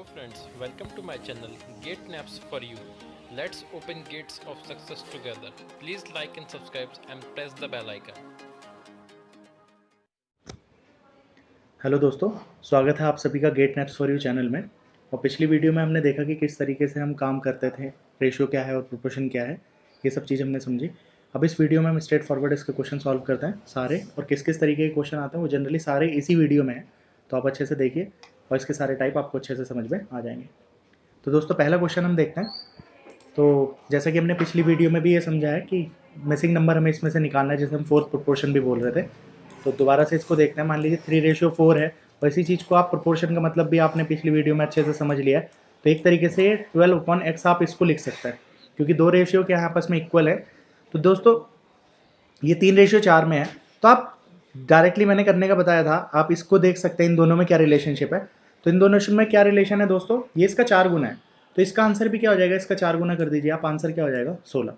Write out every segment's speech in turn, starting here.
Hello friends, welcome to my channel Gate Naps for you. Let's open gates of success together. Please like and subscribe and press the bell icon. Hello दोस्तों, स्वागत है आप सभी का get naps for you channel में। और पिछली video में हमने देखा कि किस तरीके से हम काम करते थे, रेशियो क्या है और प्रोपोर्शन क्या है, ये सब चीज़ हमने समझी। अब इस वीडियो में हम स्ट्रेट फॉरवर्ड इसके क्वेश्चन सॉल्व करते हैं सारे, और किस किस तरीके के क्वेश्चन आते हैं वो जनरली सारे इसी वीडियो में है, तो आप अच्छे से देखिए और इसके सारे टाइप आपको अच्छे से समझ में आ जाएंगे। तो दोस्तों पहला क्वेश्चन हम देखते हैं। तो जैसा कि हमने पिछली वीडियो में भी ये समझा है कि मिसिंग नंबर हमें इसमें से निकालना है, जिसे हम फोर्थ प्रोपोर्शन भी बोल रहे थे। तो दोबारा से इसको देखते हैं। मान लीजिए 3:4 है, और इसी चीज़ को आप प्रोपोर्शन का मतलब भी आपने पिछली वीडियो में अच्छे से समझ लिया है। तो एक तरीके से 12/x आप इसको लिख सकते हैं, क्योंकि दो रेशियो क्या है आपस में इक्वल है। तो दोस्तों ये 3:4 में है, तो आप डायरेक्टली मैंने करने का बताया था, आप इसको देख सकते हैं इन दोनों में क्या रिलेशनशिप है। तो इन दोनों में क्या रिलेशन है दोस्तों, ये इसका 4 गुना है, तो इसका आंसर भी क्या हो जाएगा, इसका 4 गुना कर दीजिए आप, आंसर क्या हो जाएगा 16।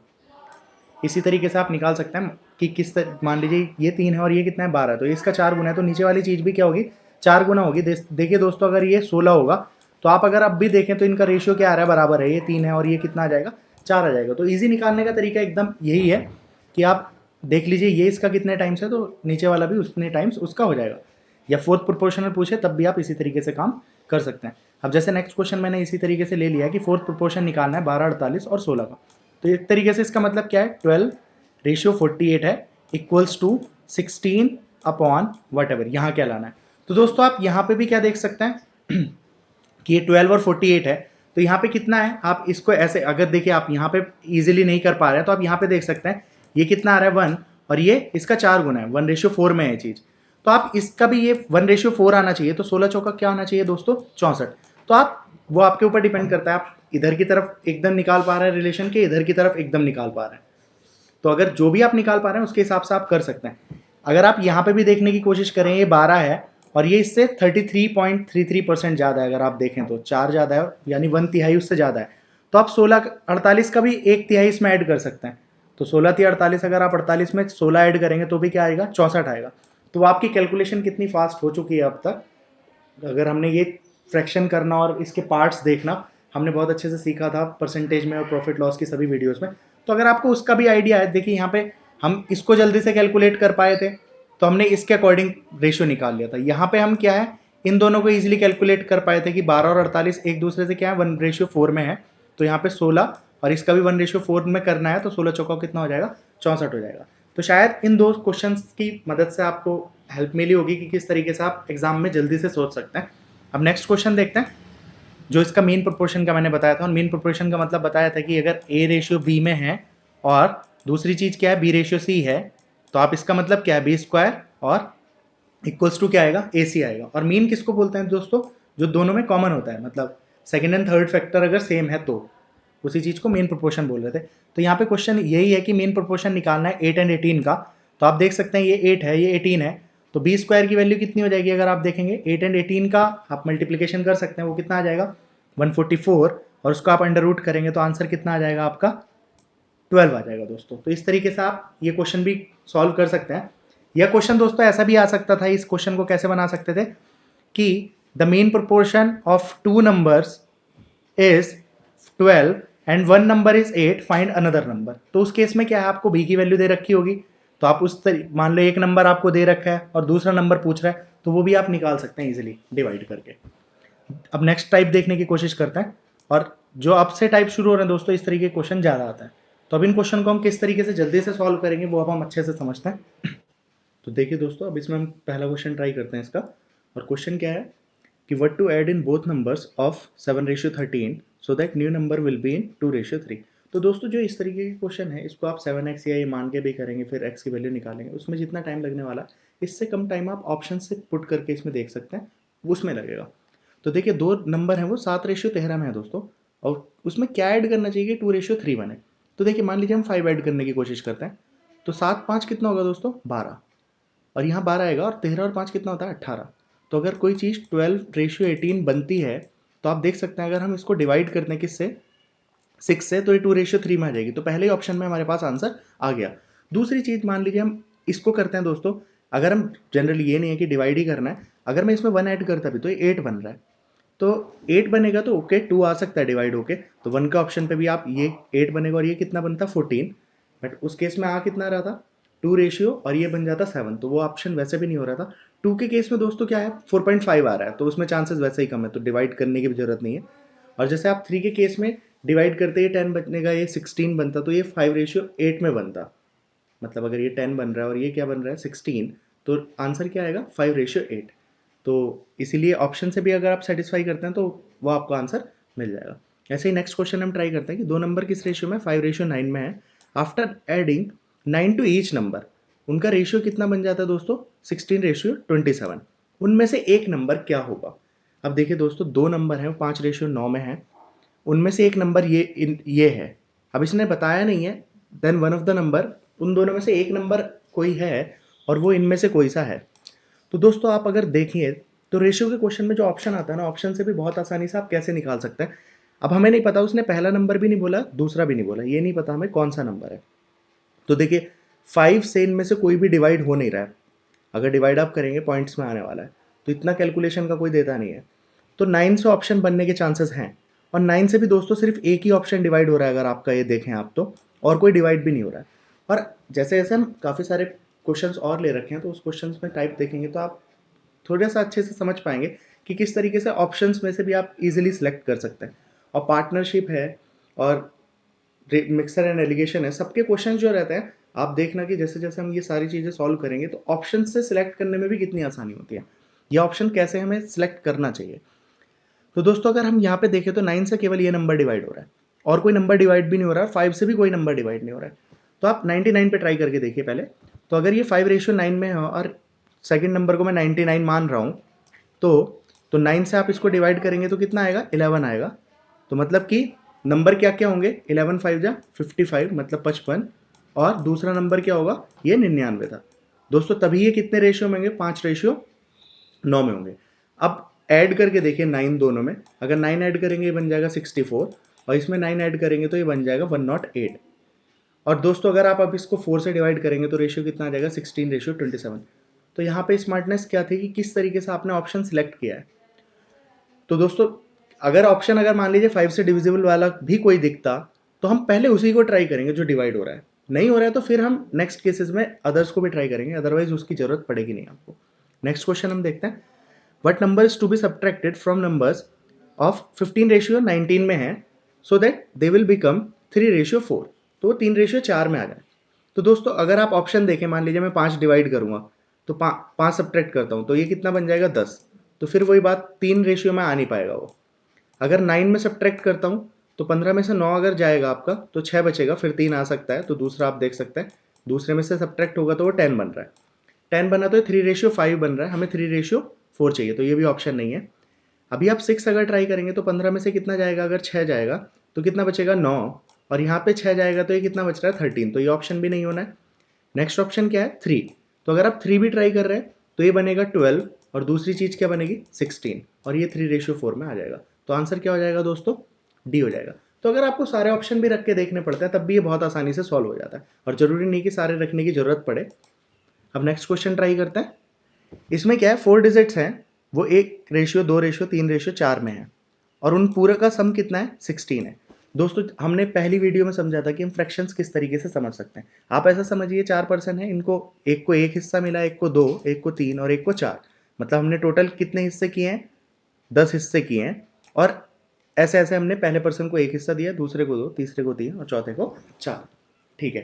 इसी तरीके से आप निकाल सकते हैं कि मान लीजिए ये 3 है और ये कितना है 12, तो इसका 4 गुना है, तो नीचे वाली चीज़ भी क्या होगी 4 गुना होगी। देखिए दोस्तों, अगर ये 16 होगा तो आप अगर अब भी देखें तो इनका रेशियो क्या आ रहा है, बराबर है। ये 3 है और ये कितना आ जाएगा 4 आ जाएगा। तो ईजी निकालने का तरीका एकदम यही है कि आप देख लीजिए ये इसका कितने टाइम्स है, तो नीचे वाला भी उतने टाइम्स उसका हो जाएगा। या फोर्थ प्रोपोर्शनल पूछे तब भी आप इसी तरीके से काम कर सकते हैं। अब जैसे नेक्स्ट क्वेश्चन मैंने इसी तरीके से ले लिया कि फोर्थ प्रोपोर्शन निकालना है 12, 48 और 16 का। तो एक तरीके से इसका मतलब क्या है, 12:48 है, equals to 16 upon whatever, यहाँ क्या लाना है। तो दोस्तों आप यहाँ पे भी क्या देख सकते हैं कि ये 12 और 48 है, तो यहाँ पे कितना है, आप इसको ऐसे अगर देखिए आप यहाँ पे इजीली नहीं कर पा रहे हैं, तो आप यहाँ पे देख सकते हैं ये कितना आ रहा है 1, और ये इसका 4 गुना है, 1:4 में है चीज़। तो आप इसका भी ये 1:4 आना चाहिए, तो 16 चौका क्या आना चाहिए दोस्तों 64। तो आप वो आपके ऊपर डिपेंड करता है, आप इधर की तरफ एकदम निकाल पा रहे हैं रिलेशन के, इधर की तरफ एकदम निकाल पा रहे हैं। तो अगर जो भी आप निकाल पा रहे हैं उसके हिसाब से आप कर सकते हैं। अगर आप यहाँ पे भी देखने की कोशिश करें, ये 12 है और ये इससे 33.33% ज़्यादा है। अगर आप देखें तो 4 ज़्यादा है, यानी 1/3 उससे ज़्यादा है। तो आप 16 48 का भी 1/3 इसमें ऐड कर सकते हैं। तो 16 अगर आप 48 में 16 ऐड करेंगे तो भी क्या आएगा 64 आएगा। तो आपकी कैलकुलेशन कितनी फास्ट हो चुकी है अब तक। अगर हमने ये फ्रैक्शन करना और इसके पार्ट्स देखना हमने बहुत अच्छे से सीखा था परसेंटेज में और प्रॉफिट लॉस की सभी वीडियोस में। तो अगर आपको उसका भी आइडिया है, देखिए यहाँ पे हम इसको जल्दी से कैलकुलेट कर पाए थे, तो हमने इसके अकॉर्डिंग रेशियो निकाल लिया था। यहाँ पे हम क्या है, इन दोनों को इजीली कैलकुलेट कर पाए थे कि 12 और 48 एक दूसरे से क्या है 1:4 में है। तो यहाँ पे 16 और इसका भी 1:4 में करना है, तो 16 चौका कितना हो जाएगा 64 हो जाएगा। तो शायद इन दो क्वेश्चंस की मदद से आपको हेल्प मिली होगी कि किस तरीके से आप एग्जाम में जल्दी से सोच सकते हैं। अब नेक्स्ट क्वेश्चन देखते हैं, जो इसका मीन प्रोपोर्शन का मैंने बताया था। और मीन प्रोपोर्शन का मतलब बताया था कि अगर A:B में है और दूसरी चीज क्या है B:C है, तो आप इसका मतलब क्या है B² और इक्वल्स टू क्या आएगा AC आएगा। और मीन किसको बोलते हैं दोस्तों, जो दोनों में कॉमन होता है, मतलब सेकंड एंड थर्ड फैक्टर अगर सेम है तो उसी चीज को मेन प्रोपोर्शन बोल रहे थे। तो यहाँ पे क्वेश्चन यही है कि मेन प्रोपोर्शन निकालना है 8 एंड 18 का। तो आप देख सकते हैं ये 8 है, ये 18 है, तो B² की वैल्यू कितनी हो जाएगी, अगर आप देखेंगे 8 एंड 18 का आप मल्टीप्लीकेशन कर सकते हैं, वो कितना आ जाएगा 144, और उसको आप अंडर रूट करेंगे तो आंसर कितना आ जाएगा आपका 12 आ जाएगा दोस्तों। तो इस तरीके से आप ये क्वेश्चन भी सॉल्व कर सकते हैं। यह क्वेश्चन दोस्तों ऐसा भी आ सकता था, इस क्वेश्चन को कैसे बना सकते थे कि the main proportion of two numbers is 12 and one number is 8, find another number. तो उस केस में क्या है, आपको b की वैल्यू दे रखी होगी, तो आप मान लो एक नंबर आपको दे रखा है और दूसरा नंबर पूछ रहा है, तो वो भी आप निकाल सकते हैं इजीली डिवाइड करके। अब नेक्स्ट टाइप देखने की कोशिश करते हैं, और जो अब से टाइप शुरू हो रहे हैं दोस्तों, इस तरीके के क्वेश्चन ज़्यादा आता है। तो अब इन क्वेश्चन को हम किस तरीके से जल्दी से सॉल्व करेंगे वो अब हम अच्छे से समझते हैं। तो देखिए दोस्तों, अब इसमें हम पहला क्वेश्चन ट्राई करते हैं इसका। और क्वेश्चन क्या है कि what to add in both numbers of 7:13 so that new number will be in 2:3। तो दोस्तों जो इस तरीके के क्वेश्चन है, इसको आप 7x या ये मान के भी करेंगे, फिर x की वैल्यू निकालेंगे, उसमें जितना टाइम लगने वाला इससे कम टाइम आप ऑप्शन से पुट करके इसमें देख सकते हैं, उसमें लगेगा। तो देखिए दो नंबर हैं वो 7:13 में है दोस्तों, और उसमें क्या ऐड करना चाहिए 2:3 बने। तो देखिए मान लीजिए हम 5 ऐड करने की कोशिश करते हैं, तो 7 5 कितना होगा दोस्तों 12, और यहाँ 12 आएगा, और 13 और 5 कितना होता है 18। तो अगर कोई चीज़ 12:18 बनती है, तो आप देख सकते हैं अगर हम इसको डिवाइड करते हैं किससे 6 से, तो ये 2:3 में आ जाएगी। तो पहले ही ऑप्शन में हमारे पास आंसर आ गया। दूसरी चीज़ मान लीजिए हम इसको करते हैं दोस्तों, अगर हम जनरली ये नहीं है कि डिवाइड ही करना है, अगर मैं इसमें 1 ऐड करता भी तो ये 8 बन रहा है। तो 8 बनेगा तो ओके 2 आ सकता है डिवाइड होके, तो 1 के ऑप्शन पे भी आप ये 8 बनेगा और ये कितना बनता 14, बट उस केस में आ कितना रहा था 2 रेशियो और ये बन जाता 7, तो वो ऑप्शन वैसे भी नहीं हो रहा था। 2 के केस में दोस्तों क्या है 4.5 आ रहा है, तो उसमें चांसेस वैसे ही कम है, तो डिवाइड करने की भी जरूरत नहीं है। और जैसे आप 3 के केस में डिवाइड करते ही 10 बनेगा, ये 16 बनता, तो ये 5:8 में बनता, मतलब अगर ये 10 बन रहा है और ये क्या बन रहा है 16, तो आंसर क्या आएगा 5:8। तो इसीलिए ऑप्शन से भी अगर आप सेटिस्फाई करते हैं तो वो आपको आंसर मिल जाएगा। ऐसे ही नेक्स्ट क्वेश्चन हम ट्राई करते हैं कि दो नंबर किस रेशियो में 5:9 में है, after adding 9 to each number उनका रेशियो कितना बन जाता है दोस्तों 16:27। उनमें से एक नंबर क्या होगा। अब देखिए दोस्तों दो नंबर हैं 5:9 में है, उनमें से एक नंबर ये है, अब इसने बताया नहीं है, then one of the number, उन दोनों में से एक नंबर कोई है और वो इनमें से कोई सा है। तो दोस्तों आप अगर देखिए तो रेशियो के क्वेश्चन में जो ऑप्शन आता है ना, ऑप्शन से भी बहुत आसानी से आप कैसे निकाल सकते हैं। अब हमें नहीं पता, उसने पहला नंबर भी नहीं बोला दूसरा भी नहीं बोला, ये नहीं पता हमें कौन सा नंबर है। तो देखिए 5 से इनमें से कोई भी डिवाइड हो नहीं रहा है, अगर डिवाइड आप करेंगे पॉइंट्स में आने वाला है, तो इतना कैलकुलेशन का कोई देता नहीं है। तो 9 से ऑप्शन बनने के चांसेस हैं, और 9 से भी दोस्तों सिर्फ एक ही ऑप्शन डिवाइड हो रहा है, अगर आपका ये देखें आप तो, और कोई डिवाइड भी नहीं हो रहा है। और जैसे जैसे हम काफ़ी सारे क्वेश्चंस और ले रखे हैं, तो उस क्वेश्चंस में टाइप देखेंगे तो आप थोड़ा सा अच्छे से समझ पाएंगे कि किस तरीके से ऑप्शंस में से भी आप इजीली सिलेक्ट कर सकते हैं। और पार्टनरशिप है और मिक्सर एंड एलिगेशन है, सबके क्वेश्चन जो रहते हैं आप देखना कि जैसे जैसे हम ये सारी चीज़ें सॉल्व करेंगे तो ऑप्शन से सिलेक्ट करने में भी कितनी आसानी होती है, ये ऑप्शन कैसे हमें सिलेक्ट करना चाहिए। तो दोस्तों अगर हम यहाँ पे देखें तो 9 से केवल ये नंबर डिवाइड हो रहा है और कोई नंबर डिवाइड भी नहीं हो रहा है, 5 से भी कोई नंबर डिवाइड नहीं हो रहा है। तो आप 99 पे ट्राई करके देखिए पहले। तो अगर ये 5:9 में है और सेकंड नंबर को मैं 99 मान रहा हूँ, तो 9 से आप इसको डिवाइड करेंगे तो कितना आएगा 11 आएगा। तो मतलब कि नंबर क्या क्या होंगे 11 5 जा 55 मतलब 55, और दूसरा नंबर क्या होगा ये 99 था। दोस्तों तभी ये कितने रेशियो में होंगे 5:9 में होंगे। अब ऐड करके देखिए 9 दोनों में, अगर 9 ऐड करेंगे ये बन जाएगा 64 और इसमें 9 ऐड करेंगे तो ये बन जाएगा 108। और दोस्तों अगर आप अब इसको 4 से डिवाइड करेंगे तो रेशियो कितना आ जाएगा 16:27। तो यहाँ पे स्मार्टनेस क्या थी कि किस तरीके से आपने ऑप्शन सिलेक्ट किया है। तो दोस्तों अगर ऑप्शन अगर मान लीजिए 5 से डिविजिबल वाला भी कोई दिखता तो हम पहले उसी को ट्राई करेंगे जो डिवाइड हो रहा है, नहीं हो रहा है तो फिर हम नेक्स्ट केसेस में अदर्स को भी ट्राई करेंगे, अदरवाइज उसकी जरूरत पड़ेगी नहीं आपको। नेक्स्ट क्वेश्चन हम देखते हैं, what number is to be subtracted from numbers of 15:19 में है so that they will become 3:4, तो 3:4 में आ जाए। तो दोस्तों अगर आप ऑप्शन देखें, मान लीजिए मैं 5 डिवाइड करूंगा तो 5 सब्ट्रैक्ट करता हूं तो ये कितना बन जाएगा 10, तो फिर वही बात 3 रेशियो में आ नहीं पाएगा वो। अगर 9 में सब्ट्रैक्ट करता हूँ तो 15 में से 9 अगर जाएगा आपका तो 6 बचेगा, फिर 3 आ सकता है, तो दूसरा आप देख सकते हैं दूसरे में से सब्ट्रैक्ट होगा तो वो 10 बन रहा है, 10 बना तो 3:5 बन रहा है, हमें 3:4 चाहिए, तो ये भी ऑप्शन नहीं है। अभी आप 6 अगर ट्राई करेंगे तो 15 में से कितना जाएगा, अगर 6 जाएगा तो कितना बचेगा 9, और यहाँ पे 6 जाएगा तो ये कितना बच रहा है 13, तो ये ऑप्शन भी नहीं होना है। नेक्स्ट ऑप्शन क्या है 3, तो अगर आप 3 भी ट्राई कर रहे हैं तो ये बनेगा 12 और दूसरी चीज़ क्या बनेगी 16, और ये 3:4 में आ जाएगा। तो आंसर क्या हो जाएगा दोस्तों डी हो जाएगा। तो अगर आपको सारे ऑप्शन भी रख के देखने पड़ते हैं तब भी ये बहुत आसानी से सॉल्व हो जाता है, और ज़रूरी नहीं कि सारे रखने की ज़रूरत पड़े। अब नेक्स्ट क्वेश्चन ट्राई करते हैं। इसमें क्या है 4 डिजिट्स हैं, वो 1:2 3:4 में है, और उन पूरे का सम कितना है 16 है। दोस्तों हमने पहली वीडियो में समझा था कि हम फ्रैक्शंस किस तरीके से समझ सकते हैं। आप ऐसा समझिए 4 पर्सन है, इनको एक को 1 हिस्सा मिला, एक को 2, एक को 3 और एक को 4, मतलब हमने टोटल कितने हिस्से किए हैं 10 हिस्से किए हैं। और ऐसे ऐसे हमने पहले पर्सन को 1 हिस्सा दिया, दूसरे को 2, तीसरे को 3 और चौथे को 4। ठीक है,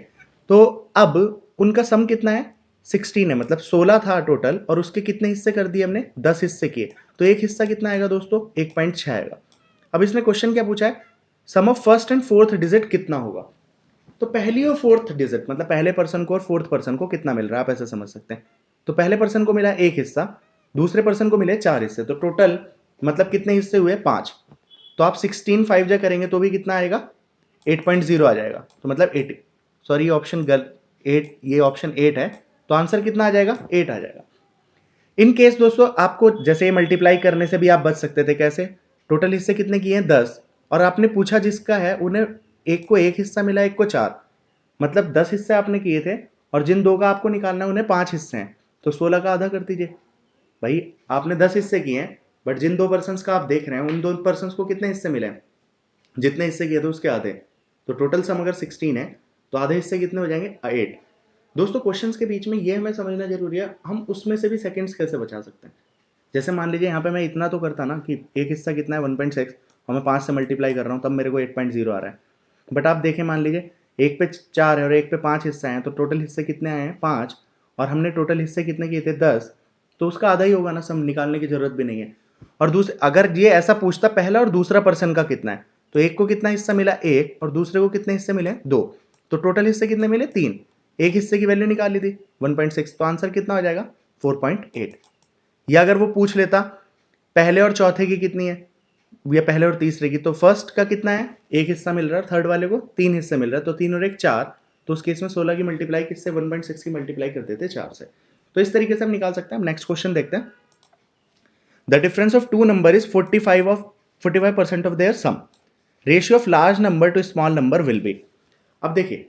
तो अब उनका सम कितना है 16 है, मतलब 16 था टोटल और उसके कितने हिस्से कर दिए हमने 10 हिस्से किए, तो एक हिस्सा कितना आएगा दोस्तों 1.6 आएगा। अब इसने क्वेश्चन क्या पूछा है, sum of first and fourth digit कितना होगा। तो पहली और फोर्थ डिजिट मतलब पहले पर्सन को और फोर्थ पर्सन को कितना मिल रहा है आप ऐसे समझ सकते हैं। तो पहले पर्सन को मिला 1 हिस्सा, दूसरे पर्सन को मिले 4 हिस्से, तो टोटल मतलब कितने हिस्से हुए 5। तो आप 16 5 जा करेंगे तो भी कितना आएगा 8.0 आ जाएगा, तो मतलब 8, सॉरी ऑप्शन गलत 8, ये ऑप्शन 8 है, तो आंसर कितना आ जाएगा 8 आ जाएगा। इन केस दोस्तों आपको जैसे मल्टीप्लाई करने से भी आप बच सकते थे, कैसे, टोटल हिस्से कितने किए हैं 10, और आपने पूछा जिसका है उन्हें एक को 1 हिस्सा मिला एक को 4, मतलब 10 हिस्से आपने किए थे, और जिन दो का आपको निकालना है उन्हें 5 हिस्से हैं, तो 16 का आधा कर दीजिए। भाई आपने 10 हिस्से किए हैं बट जिन 2 पर्सन्स का आप देख रहे हैं उन 2 पर्सन्स को कितने हिस्से मिले, जितने हिस्से किए थे उसके आधे। तो टोटल सम अगर 16 है तो आधे हिस्से कितने हो जाएंगे, 8। दोस्तों क्वेश्चंस के बीच में ये हमें समझना जरूरी है, हम उसमें से भी सेकंड्स कैसे बचा सकते हैं। जैसे मान लीजिए यहाँ पे मैं इतना तो करता ना कि एक हिस्सा कितना है 1.6 और मैं 5 से मल्टीप्लाई कर रहा हूँ, तब मेरे को 8.0 आ रहा है। बट आप देखें, मान लीजिए एक पे 4 है और एक पे 5 हिस्से हैं, तो टोटल हिस्से कितने आए हैं 5, और हमने टोटल हिस्से कितने किए थे 10, तो उसका आधा ही होगा ना, सम निकालने की जरूरत भी नहीं है। और दूसरे अगर ये ऐसा पूछता पहला और दूसरा पर्सन का कितना है, तो एक को कितना हिस्सा मिला 1 और दूसरे को कितने हिस्से मिले 2, तो टोटल हिस्से कितने मिले 3, एक हिस्से की वैल्यू निकाली थी 1.6, तो आंसर कितना हो जाएगा 4.8। या अगर वो पूछ लेता पहले और चौथे की कितनी है, या पहले और तीसरे की, तो फर्स्ट का कितना है, एक हिस्सा मिल रहा है, थर्ड वाले को 3 हिस्से मिल रहा है, तो 3 और 1 4, तो उस केस में 16 की मल्टीप्लाई किससे, 1.6 की मल्टीप्लाई कर देते 4 से। तो इस तरीके से हम निकाल सकते हैं। हम नेक्स्ट क्वेश्चन देखते हैं। The difference of two number is 45% of their sum, ratio of large number to small number will be. अब देखिए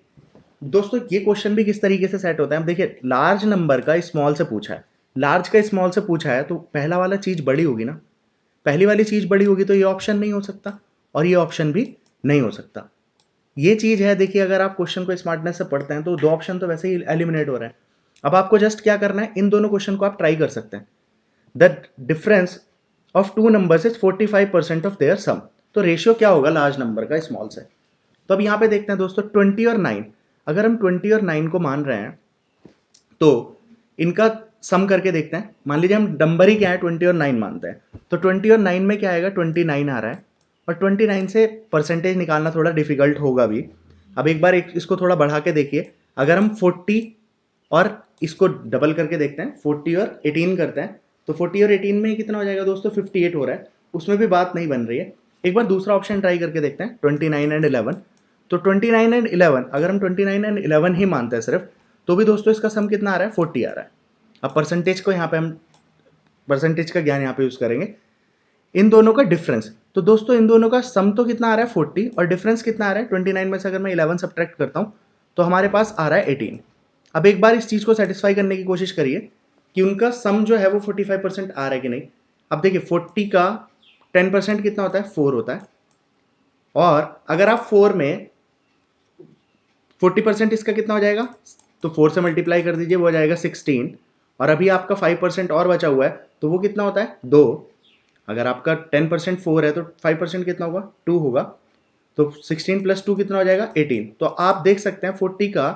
दोस्तों, ये क्वेश्चन भी किस तरीके से सेट होता है। अब देखिए, लार्ज नंबर का स्मॉल से पूछा है, लार्ज का स्मॉल से पूछा है, तो पहला वाला चीज बड़ी होगी ना, पहली वाली चीज बड़ी होगी, तो ये ऑप्शन नहीं हो सकता और ये ऑप्शन भी नहीं हो सकता। ये चीज है, देखिए अगर आप क्वेश्चन को स्मार्टनेस से पढ़ते हैं तो 2 ऑप्शन तो वैसे ही एलिमिनेट हो रहे हैं। अब आपको जस्ट क्या करना है, इन दोनों क्वेश्चन को आप ट्राई कर सकते हैं। The difference of two numbers is 45% of their sum, तो रेशियो क्या होगा लार्ज नंबर का स्मॉल से। तो अब यहां पे देखते हैं दोस्तों 20 और 9, अगर हम 20 और 9 को मान रहे हैं तो इनका सम करके देखते हैं। मान लीजिए हम नंबर ही क्या है 20 और 9 मानते हैं, तो 20 और 9 में क्या आएगा 29 आ रहा है, और 29 से परसेंटेज निकालना थोड़ा डिफिकल्ट होगा भी। अब एक बार इसको थोड़ा बढ़ा के देखिए, अगर हम 40 और इसको डबल करके देखते हैं, 40 और 18 करते हैं, तो 40 और 18 में कितना हो जाएगा दोस्तों 58 हो रहा है, उसमें भी बात नहीं बन रही है। एक बार दूसरा ऑप्शन ट्राई करके देखते हैं 29 एंड 11, तो 29 एंड 11, अगर हम 29 एंड 11 ही मानते हैं सिर्फ, तो भी दोस्तों इसका सम कितना आ रहा है 40 आ रहा है। अब परसेंटेज को यहाँ पे हम परसेंटेज का ज्ञान यहाँ पे यूज करेंगे, इन दोनों का डिफरेंस, तो दोस्तों इन दोनों का सम तो कितना आ रहा है 40 और डिफरेंस कितना आ रहा है 29 में से अगर मैं 11 सब्ट्रैक्ट करता हूँ तो हमारे पास आ रहा है 18। अब एक बार इस चीज को सेटिस्फाई करने की कोशिश करिए कि उनका सम जो है वो 45% आ रहा है कि नहीं। अब देखिए 40 का 10% कितना होता है 4 होता है, और अगर आप 4 में 40% इसका कितना हो जाएगा, तो 4 से मल्टीप्लाई कर दीजिए, वो हो जाएगा 16, और अभी आपका 5% और बचा हुआ है, तो वो कितना होता है 2। अगर आपका 10% 4 है तो 5% कितना होगा 2 होगा, तो 16 प्लस 2 कितना हो जाएगा 18। तो आप देख सकते हैं 40 का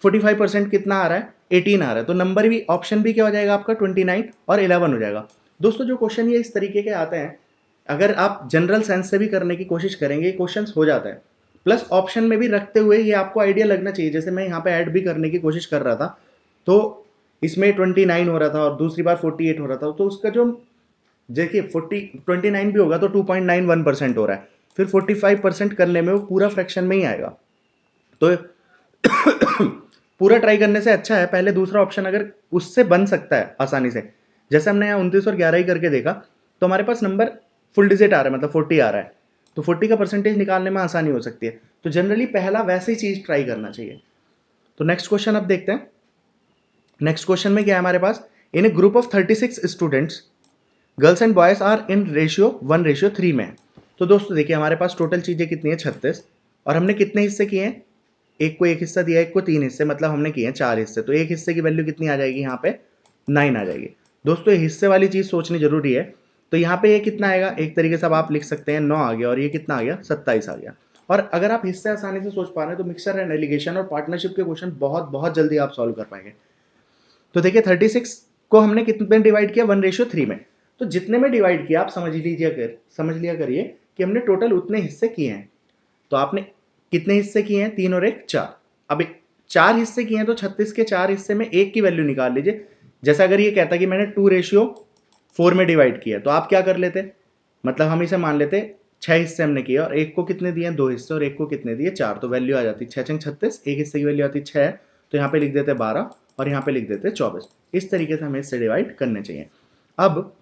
45% कितना आ रहा है 18 आ रहा है, तो नंबर भी ऑप्शन भी क्या हो जाएगा आपका 29 और 11 हो जाएगा। दोस्तों जो क्वेश्चन ये इस तरीके के आते हैं, अगर आप जनरल सेंस से भी करने की कोशिश करेंगे क्वेश्चन हो जाता है, प्लस ऑप्शन में भी रखते हुए ये आपको आइडिया लगना चाहिए। जैसे मैं यहाँ पे ऐड भी करने की कोशिश कर रहा था, तो इसमें 29 हो रहा था और दूसरी बार 48 हो रहा था, तो उसका जो देखिए 29 भी होगा तो 2.91% हो रहा है, फिर 45% करने में वो पूरा फ्रैक्शन में ही आएगा। तो पूरा ट्राई करने से अच्छा है पहले दूसरा ऑप्शन अगर उससे बन सकता है आसानी से, जैसे हमने यहाँ 29 और 11 ही करके देखा, तो हमारे पास नंबर फुल डिजिट आ रहा है, मतलब 40 आ रहा है, तो 40 का परसेंटेज निकालने में आसानी हो सकती है। तो जनरली पहला वैसे ही चीज ट्राई करना चाहिए। तो नेक्स्ट क्वेश्चन अब देखते हैं। नेक्स्ट क्वेश्चन में क्या है हमारे पास, in a group of 36 students girls and boys are in ratio 1:3 में। तो दोस्तों देखिए हमारे पास टोटल चीजें कितनी है 36, और हमने कितने हिस्से किए हैं, एक को एक हिस्सा दिया, एक को 3 हिस्से, मतलब हमने किए हैं 4 हिस्से, तो एक हिस्से की वैल्यू कितनी आ जाएगी यहाँ पे 9 आ जाएगी। दोस्तों ये हिस्से वाली चीज सोचनी जरूरी है, तो यहाँ पे ये कितना आएगा, एक तरीके से अब आप लिख सकते हैं 9 आ गया, और ये कितना आ गया 27 आ गया। और अगर आप हिस्से आसानी से सोच पा रहे हैं तो मिक्सर एंड एलिगेशन और पार्टनरशिप के क्वेश्चन बहुत बहुत जल्दी आप सॉल्व कर पाएंगे। तो देखिए 36 को हमने कितने में डिवाइड किया 1:3 में, तो जितने में डिवाइड किया आप समझ लिया करिए कि हमने टोटल उतने हिस्से किए हैं। तो आपने कितने हिस्से किए हैं 3 और 1 4, अब 4 हिस्से किए हैं तो 36 के 4 हिस्से में एक की वैल्यू निकाल लीजिए। जैसा अगर ये कहता कि मैंने 2:4 में डिवाइड किया, तो आप क्या कर लेते, मतलब हम इसे मान लेते 6 हिस्से हमने किए और एक को कितने दिए 2 हिस्से और एक को कितने दिए 4, तो वैल्यू आ जाती 6 6 36, एक हिस्से की वैल्यू आती 6, तो यहाँ पे लिख देते 12 और यहाँ पे लिख देते 24। इस तरीके से हमें इससे डिवाइड करने चाहिए। अब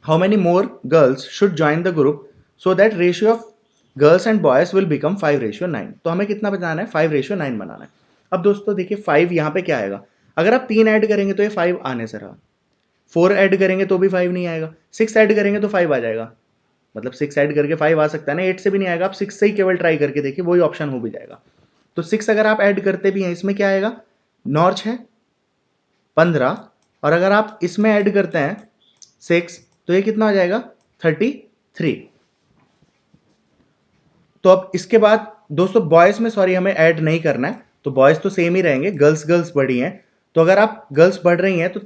how many more girls should join the group so that ratio of girls and boys will become 5:9, तो हमें कितना बनाना है 5:9 बनाना है। अब दोस्तों देखिए 5 यहाँ पे क्या आएगा, अगर आप 3 ऐड करेंगे तो ये 5 आने से रहा, 4 ऐड करेंगे तो भी 5 नहीं आएगा, 6 ऐड करेंगे तो 5 आ जाएगा, मतलब 6 ऐड करके 5 आ सकता है ना, 8 से भी नहीं आएगा। आप 6 से ही केवल ट्राई करके देखिए, वही ऑप्शन हो भी जाएगा। तो 6 अगर आप ऐड करते भी हैं, इसमें क्या आएगा, 9 6 15, और अगर आप इसमें ऐड करते हैं 6 तो ये कितना हो जाएगा, 33। तो अब इसके बाद दोस्तों बॉयज में सॉरी हमें ऐड नहीं करना है, तो बॉयज तो सेम ही रहेंगे, गर्ल्स गर्ल्स बढ़ी हैं। तो अगर आप गर्ल्स बढ़ रही हैं तो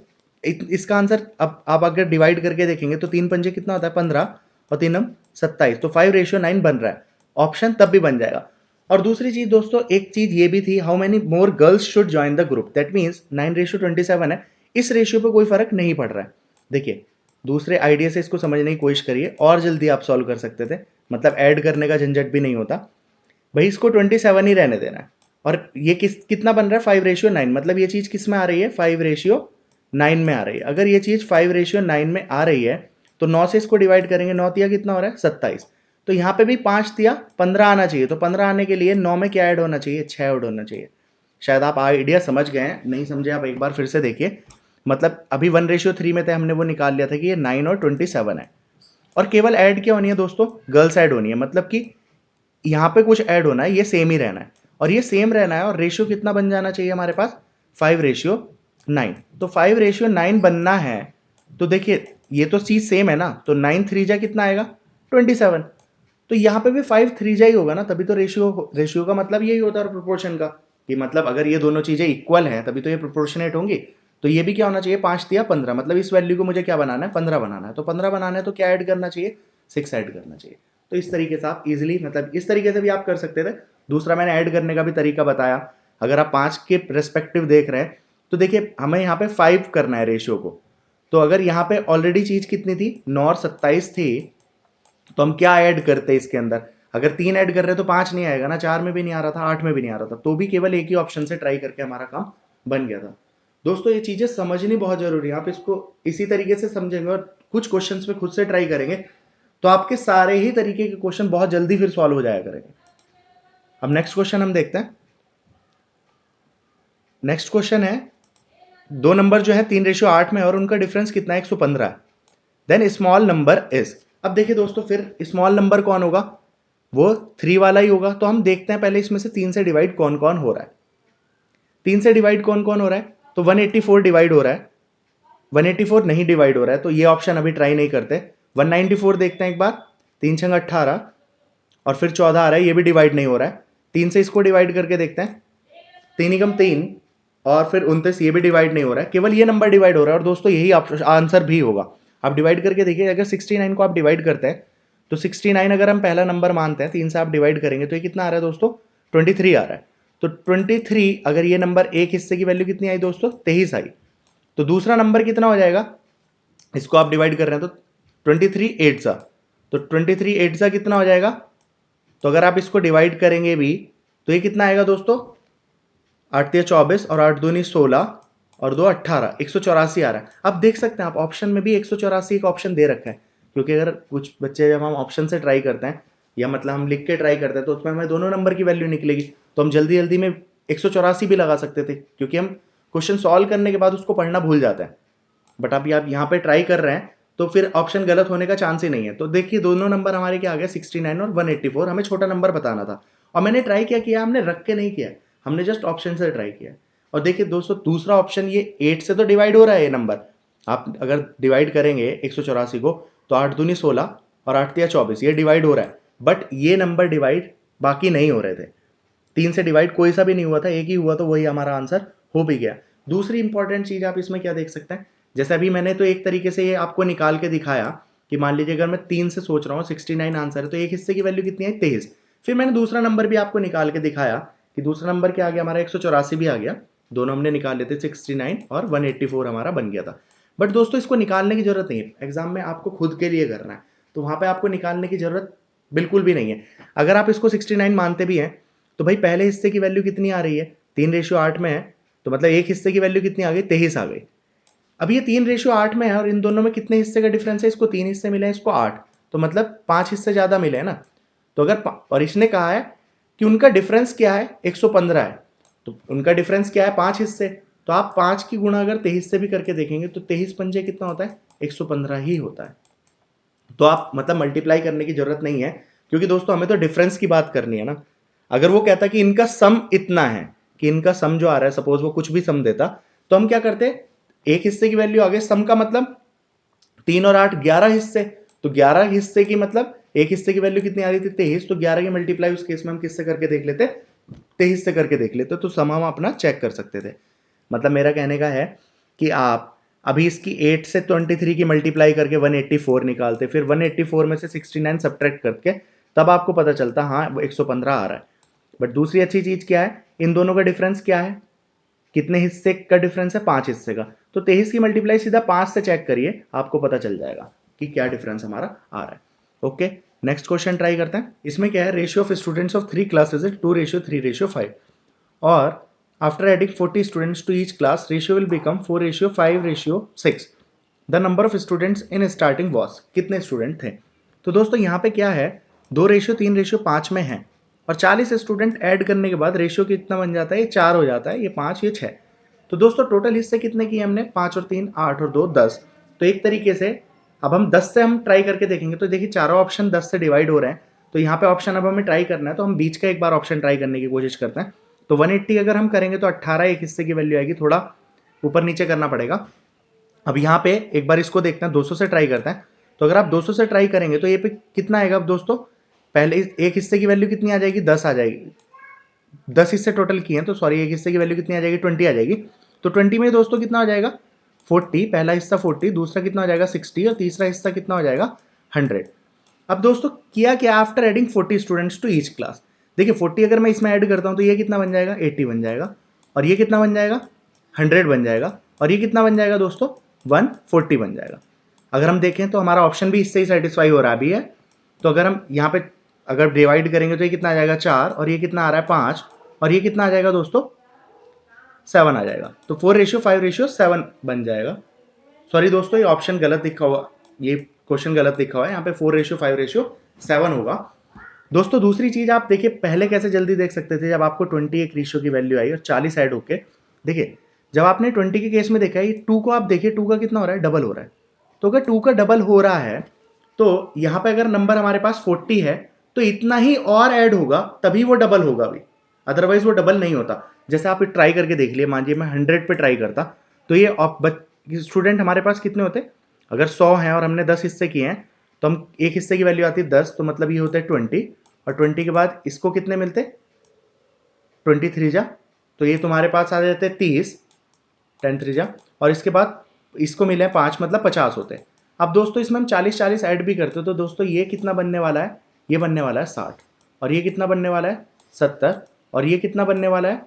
इसका आंसर अब आप अगर डिवाइड करके देखेंगे तो 3 पंजे कितना होता है, 15, और 3 हम 27, तो 5:9 बन रहा है, ऑप्शन तब भी बन जाएगा। और दूसरी चीज दोस्तों, एक चीज ये भी थी, how many more girls should join the group, that means 9:27 है, इस रेशियो पे कोई फर्क नहीं पड़ रहा है। देखिए दूसरे आइडिया से इसको समझने की कोशिश करिए, और जल्दी आप सॉल्व कर सकते थे, मतलब ऐड करने का झंझट भी नहीं होता। भाई इसको 27 ही रहने देना है, और ये कितना बन रहा है, 5:9, मतलब ये चीज किस में आ रही है, 5:9 में आ रही है। अगर ये चीज 5:9 में आ रही है तो 9 से इसको डिवाइड करेंगे, 9 तिया कितना हो रहा है, 27। तो यहाँ पे भी 5 तिया 15 आना चाहिए, तो 15 आने के लिए 9 में क्या ऐड होना चाहिए, 6 ऐड होना चाहिए। शायद आप आइडिया समझ गए हैं, नहीं समझे आप एक बार फिर से देखिए। मतलब अभी 1:3 में थे, हमने वो निकाल लिया था कि ये 9 और 27 है, और केवल ऐड क्या होनी है दोस्तों, गर्ल्स ऐड होनी है, मतलब कि यहाँ पे कुछ ऐड होना है, ये सेम ही रहना है, और ये सेम रहना है, और रेशियो कितना बन जाना चाहिए हमारे पास, 5:9। तो 5:9 बनना है, तो देखिए ये तो चीज सेम है ना, तो 9 3 जा कितना आएगा, 27। तो यहाँ पे भी 5 3 जा ही होगा ना, तभी तो रेशियो का मतलब यही होता है प्रोपोर्शन का, कि मतलब अगर ये दोनों चीजें इक्वल हैं तभी तो ये प्रोपोर्शनेट होंगी। तो ये भी क्या होना चाहिए, 5 तिया 15, मतलब इस वैल्यू को मुझे क्या बनाना है, 15 बनाना है, तो 15 बनाना है तो क्या ऐड करना चाहिए, 6 ऐड करना चाहिए। तो इस तरीके से आप इजिली, मतलब इस तरीके से भी आप कर सकते थे। दूसरा मैंने ऐड करने का भी तरीका बताया, अगर आप 5 के रेस्पेक्टिव देख रहे हैं तो देखिए हमें यहाँ पे 5 करना है रेशियो को, तो अगर यहाँ पे ऑलरेडी चीज कितनी थी, 9 और 27 थी, तो हम क्या ऐड करते इसके अंदर, अगर 3 ऐड कर रहे तो 5 नहीं आएगा ना, 4 में भी नहीं आ रहा था, 8 में भी नहीं आ रहा था, तो भी केवल एक ही ऑप्शन से ट्राई करके हमारा काम बन गया था। दोस्तों ये चीजें समझनी बहुत जरूरी है, आप इसको इसी तरीके से समझेंगे और कुछ क्वेश्चंस में खुद से ट्राई करेंगे तो आपके सारे ही तरीके के क्वेश्चन बहुत जल्दी फिर सॉल्व हो जाया करेंगे। अब नेक्स्ट क्वेश्चन हम देखते हैं। नेक्स्ट क्वेश्चन है, दो नंबर जो है 3:8 में और उनका डिफरेंस कितना है, 115 है, देन स्मॉल नंबर इज। अब देखिए दोस्तों फिर स्मॉल नंबर कौन होगा, वो 3 वाला ही होगा, तो हम देखते हैं पहले इसमें से 3 से डिवाइड कौन कौन हो रहा है। 3 से डिवाइड कौन कौन हो रहा है, तो 184 डिवाइड हो रहा है, 184 नहीं डिवाइड हो रहा है, तो ये ऑप्शन अभी ट्राई नहीं करते। 194 देखते हैं एक बार, 3 छंग 18, और फिर 14 आ रहा है, ये भी डिवाइड नहीं हो रहा है। 3 से इसको डिवाइड करके देखते हैं, 3 एकम 3, और फिर 29, ये भी डिवाइड नहीं हो रहा है, केवल ये नंबर डिवाइड हो रहा है, और दोस्तों यही आंसर भी होगा। आप डिवाइड करके देखिए, अगर 69 को आप डिवाइड करते हैं तो 69 अगर हम पहला नंबर मानते हैं, 3 से आप डिवाइड करेंगे तो ये कितना आ रहा है दोस्तों, 23 आ रहा है। तो 23, अगर ये नंबर एक हिस्से की वैल्यू कितनी आई दोस्तों, 23 आई, तो दूसरा नंबर कितना हो जाएगा, इसको आप डिवाइड कर रहे हैं तो 23 8 सा, तो 23 8 सा कितना हो जाएगा, तो अगर आप इसको डिवाइड करेंगे भी तो ये कितना आएगा दोस्तों, 8 या 24, और 8 दूनी 16, और 2 18, 184 आ रहा है। अब देख सकते हैं आप ऑप्शन में भी 184 एक ऑप्शन दे रखा है, क्योंकि अगर कुछ बच्चे जब हम ऑप्शन से ट्राई करते हैं या मतलब हम लिख के ट्राई करते हैं तो उसमें हमें दोनों नंबर की वैल्यू निकलेगी, तो हम जल्दी जल्दी में 184 भी लगा सकते थे, क्योंकि हम क्वेश्चन सॉल्व करने के बाद उसको पढ़ना भूल जाते हैं। बट अभी आप यहाँ पे ट्राई कर रहे हैं तो फिर ऑप्शन गलत होने का चांस ही नहीं है। तो देखिए दोनों नंबर हमारे क्या आ गया, 69 और 184, हमें छोटा नंबर बताना था, और मैंने ट्राई क्या किया, हमने रख के नहीं किया, हमने जस्ट ऑप्शन से ट्राई किया। और देखिए दोस्तों दूसरा ऑप्शन, ये 8 से तो डिवाइड हो रहा है ये नंबर, आप अगर डिवाइड करेंगे 184 को तो 8 दूनी 16 और 8 तिया 24, ये डिवाइड हो रहा है, बट ये नंबर डिवाइड बाकी नहीं हो रहे थे। 3 से डिवाइड कोई सा भी नहीं हुआ था, एक ही हुआ, तो वही हमारा आंसर हो भी गया। दूसरी इंपॉर्टेंट चीज आप इसमें क्या देख सकते हैं, जैसे अभी मैंने तो एक तरीके से ये आपको निकाल के दिखाया कि मान लीजिए अगर मैं 3 से सोच रहा हूँ, 69 आंसर है, तो एक हिस्से की वैल्यू कितनी है, 23। फिर मैंने दूसरा नंबर भी आपको निकाल के दिखाया कि दूसरा नंबर क्या आ गया हमारा, 184 भी आ गया, दोनों हमने निकाल लेते, 69 और 184 हमारा बन गया था। बट दोस्तों इसको निकालने की जरूरत नहीं है, एग्जाम में आपको खुद के लिए करना है, तो वहां पे आपको निकालने की जरूरत बिल्कुल भी नहीं है। अगर आप इसको 69 मानते भी हैं तो भाई पहले हिस्से की वैल्यू कितनी आ रही है, 3:8 में है, तो मतलब एक हिस्से की वैल्यू कितनी आ गई, 23 आ गई। अब ये 3:8 में है और इन दोनों में कितने हिस्से का डिफरेंस है, इसको 3 हिस्से मिले हैं, इसको 8, तो मतलब 5 हिस्से ज्यादा मिले हैं ना। तो अगर और इसने कहा है कि उनका डिफरेंस क्या है, 115 है, तो उनका डिफरेंस क्या है, 5 हिस्से, तो आप 5 की गुणा अगर 23 से भी करके देखेंगे तो 23 पंजे कितना होता है, 115 ही होता है। तो आप मतलब मल्टीप्लाई करने की जरूरत नहीं है, क्योंकि दोस्तों हमें तो डिफरेंस की बात करनी है ना। अगर वो कहता कि इनका सम इतना है, कि इनका सम जो आ रहा है, सपोज वो कुछ भी सम देता, तो हम क्या करते, एक हिस्से की वैल्यू आगे, सम का मतलब 3 और 8 11 हिस्से, तो 11 हिस्से की मतलब एक हिस्से की वैल्यू कितनी आ रही थी, 23, तो 11 की मल्टीप्लाई उस केस में हम किससे करके देख लेते, 23 से करके देख लेते, तो सम हम अपना चेक कर सकते थे। मतलब मेरा कहने का है कि आप अभी इसकी 8 से 23 की मल्टीप्लाई करके 184 निकालते, फिर 184 में से 69 सब्ट्रैक्ट करके तब आपको पता चलता हाँ 115 आ रहा है। बट दूसरी अच्छी चीज क्या है, इन दोनों का डिफरेंस क्या है, कितने हिस्से का डिफरेंस है, 5 हिस्से का। तो 23 की मल्टीप्लाई सीधा 5 से चेक करिए, आपको पता चल जाएगा कि क्या डिफरेंस हमारा आ रहा है। ओके, नेक्स्ट क्वेश्चन ट्राई करते हैं। इसमें क्या है, ratio of students of 3 classes is 2:3:5, और after adding 40 students to each class, ratio will become 4:5:6. The number of students in starting was, कितने स्टूडेंट थे। तो दोस्तों यहाँ पे क्या है, 2:3:5 में है, और 40 स्टूडेंट ऐड करने के बाद रेशियो कितना बन जाता है, ये 4 हो जाता है, ये 5, ये 6। तो दोस्तों टोटल हिस्से कितने किए हमने, 5 और 3 8 और 2 10। तो एक तरीके से अब हम 10 से हम ट्राई करके देखेंगे, तो देखिए चारों ऑप्शन 10 से डिवाइड हो रहे हैं, तो यहाँ पे ऑप्शन अब हमें ट्राई करना है, तो हम बीच का एक बार ऑप्शन ट्राई करने की कोशिश करते हैं। तो 180 अगर हम करेंगे तो 18 एक हिस्से की वैल्यू आएगी, थोड़ा ऊपर नीचे करना पड़ेगा। अब यहाँ पे एक बार इसको देखते हैं, 200 से ट्राई करते हैं। तो अगर आप 200 से ट्राई करेंगे तो ये पे कितना आएगा, अब दोस्तों पहले एक हिस्से की वैल्यू कितनी आ जाएगी, 10 आ जाएगी। 10 हिस्से टोटल किए हैं, तो सॉरी, एक हिस्से की वैल्यू कितनी आ जाएगी, 20 आ जाएगी। तो 20 में दोस्तों कितना हो जाएगा, 40, पहला हिस्सा 40, दूसरा कितना हो जाएगा 60, और तीसरा हिस्सा कितना हो जाएगा 100। अब दोस्तों किया क्या, after adding 40 students to each class, देखिए 40 अगर मैं इसमें ऐड करता हूं तो ये कितना बन जाएगा, 80 बन जाएगा, और ये कितना बन जाएगा, 100 बन जाएगा, और ये कितना बन जाएगा दोस्तों, 140 बन जाएगा। अगर हम देखें तो हमारा ऑप्शन भी इससे ही सेटिस्फाई हो रहा भी है। तो अगर हम यहाँ पे अगर डिवाइड करेंगे तो ये कितना आ जाएगा 4, और ये कितना आ रहा है 5, और ये कितना आ जाएगा दोस्तों 7 आ जाएगा। तो 4:5:7 बन जाएगा। सॉरी दोस्तों, ये ऑप्शन गलत लिखा हुआ, ये क्वेश्चन गलत लिखा हुआ है, यहाँ पे 4:5:7 होगा। दोस्तों दूसरी चीज आप देखिए, पहले कैसे जल्दी देख सकते थे, जब आपको 20 एक रेशियो की वैल्यू आई और 40 ऐड होके, देखिए जब आपने 20 के केस में देखा है, 2 को आप देखिए, 2 का कितना हो रहा है, डबल हो रहा है। तो अगर 2 का डबल हो रहा है, तो यहाँ पे अगर नंबर हमारे पास 40 है, तो इतना ही और ऐड होगा, तभी वो डबल होगा भी, अदरवाइज वो डबल नहीं होता। जैसे आप ट्राई करके देख लिए, मान लीजिए मैं 100 पे ट्राई करता, तो ये स्टूडेंट हमारे पास कितने होते, अगर 100 हैं और हमने 10 हिस्से किए हैं, तो हम एक हिस्से की वैल्यू आती है 10, तो मतलब ये होता है 20, और 20 के बाद इसको कितने मिलते, 23 जा, तो ये तुम्हारे पास आ जाते हैं 30, 10 3 जा, और इसके बाद इसको मिले 5, मतलब 50 होते हैं। अब दोस्तों इसमें हम 40 ऐड भी करते, तो दोस्तों ये कितना बनने वाला है, ये बनने वाला है 60, और ये कितना बनने वाला है 70, और ये कितना बनने वाला है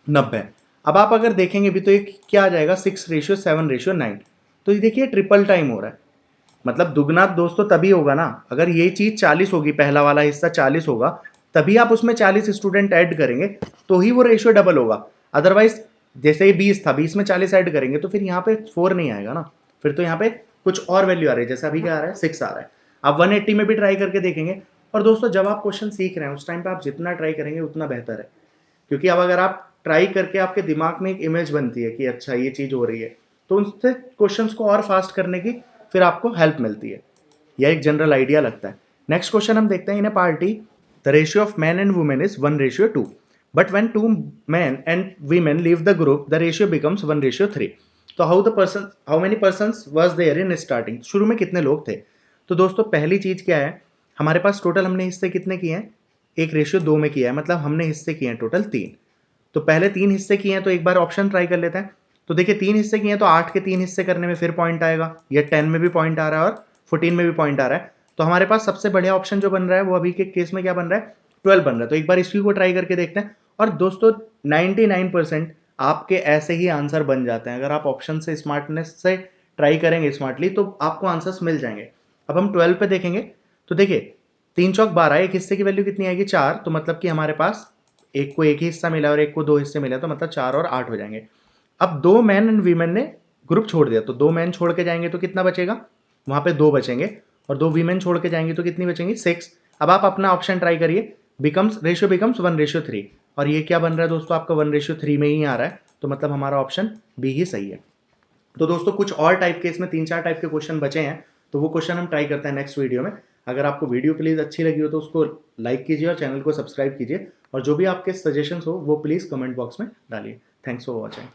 90। अब आप अगर देखेंगे भी तो ये क्या आ जाएगा, 6:7:9। तो ये देखिए ट्रिपल टाइम हो रहा है, मतलब दुगना दोस्तों तभी होगा ना, अगर ये चीज 40 होगी, पहला वाला हिस्सा 40 होगा, तभी आप उसमें 40 स्टूडेंट ऐड करेंगे, तो ही वो रेशियो डबल होगा। अदरवाइज जैसे ये 20 था, 20 में 40 ऐड करेंगे तो फिर यहाँ पे 4 नहीं आएगा ना, फिर तो यहाँ पे कुछ और वैल्यू आ रही है, जैसे अभी क्या आ रहा है 6 आ रहा है। आप 180 में भी ट्राई करके देखेंगे। और दोस्तों जब आप क्वेश्चन सीख रहे हैं उस टाइम पे आप जितना ट्राई करेंगे उतना बेहतर है, क्योंकि अब अगर आप ट्राई करके आपके दिमाग में एक इमेज बनती है कि अच्छा ये चीज हो रही है, तो उनसे क्वेश्चंस को और फास्ट करने की फिर आपको हेल्प मिलती है। यह एक जनरल आइडिया लगता है। नेक्स्ट क्वेश्चन हम देखते हैं, in a party the ratio of man and women is 1:2, but when 2 men and women leave the group the ratio becomes 1:3। तो how many persons was there in starting, शुरू में कितने लोग थे। तो दोस्तों पहली चीज क्या है, हमारे पास टोटल हमने हिस्से कितने किए हैं, एक रेशियो 2 में किया है, मतलब हमने हिस्से किए हैं टोटल 3। तो पहले 3 हिस्से किए हैं, तो एक बार ऑप्शन ट्राई कर लेते हैं। तो देखिए 3 हिस्से किए हैं, तो 8 के 3 हिस्से करने में फिर पॉइंट आएगा, या 10 में भी पॉइंट आ रहा है और 14 में भी पॉइंट आ रहा है। तो हमारे पास सबसे बढ़िया ऑप्शन जो बन रहा है वो अभी के केस में क्या बन रहा है, 12 बन रहा है। तो एक बार इसी को ट्राई करके देखते हैं। और दोस्तों 99% आपके ऐसे ही आंसर बन जाते हैं, अगर आप ऑप्शन से स्मार्टनेस से ट्राई करेंगे स्मार्टली तो आपको आंसर्स मिल जाएंगे। अब हम 12 पे देखेंगे, तो देखिए 3 चौक 12, एक हिस्से की वैल्यू कितनी आएगी 4, तो मतलब कि हमारे पास एक को एक ही हिस्सा मिला और एक को 2 हिस्से मिला, तो मतलब 4 और 8 हो जाएंगे। अब 2 मैन एंड वीमेन ने ग्रुप छोड़ दिया, तो 2 मैन छोड़ के जाएंगे तो कितना बचेगा, वहां पे 2 बचेंगे, और 2 वीमेन छोड़ के जाएंगे तो कितनी बचेंगी 6। अब आप अपना ऑप्शन ट्राई करिए, रेशियो बिकम्स 1:3, और ये क्या बन रहा है दोस्तों, आपका 1:3 में ही आ रहा है। तो मतलब हमारा ऑप्शन बी ही सही है। तो दोस्तों कुछ और टाइप के इसमें 3-4 टाइप के क्वेश्चन बचे हैं, तो वो क्वेश्चन हम ट्राई करते हैं नेक्स्ट वीडियो में। अगर आपको वीडियो प्लीज़ अच्छी लगी हो तो उसको लाइक कीजिए और चैनल को सब्सक्राइब कीजिए, और जो भी आपके सजेशंस हो वो प्लीज़ कमेंट बॉक्स में डालिए। Thanks for watching.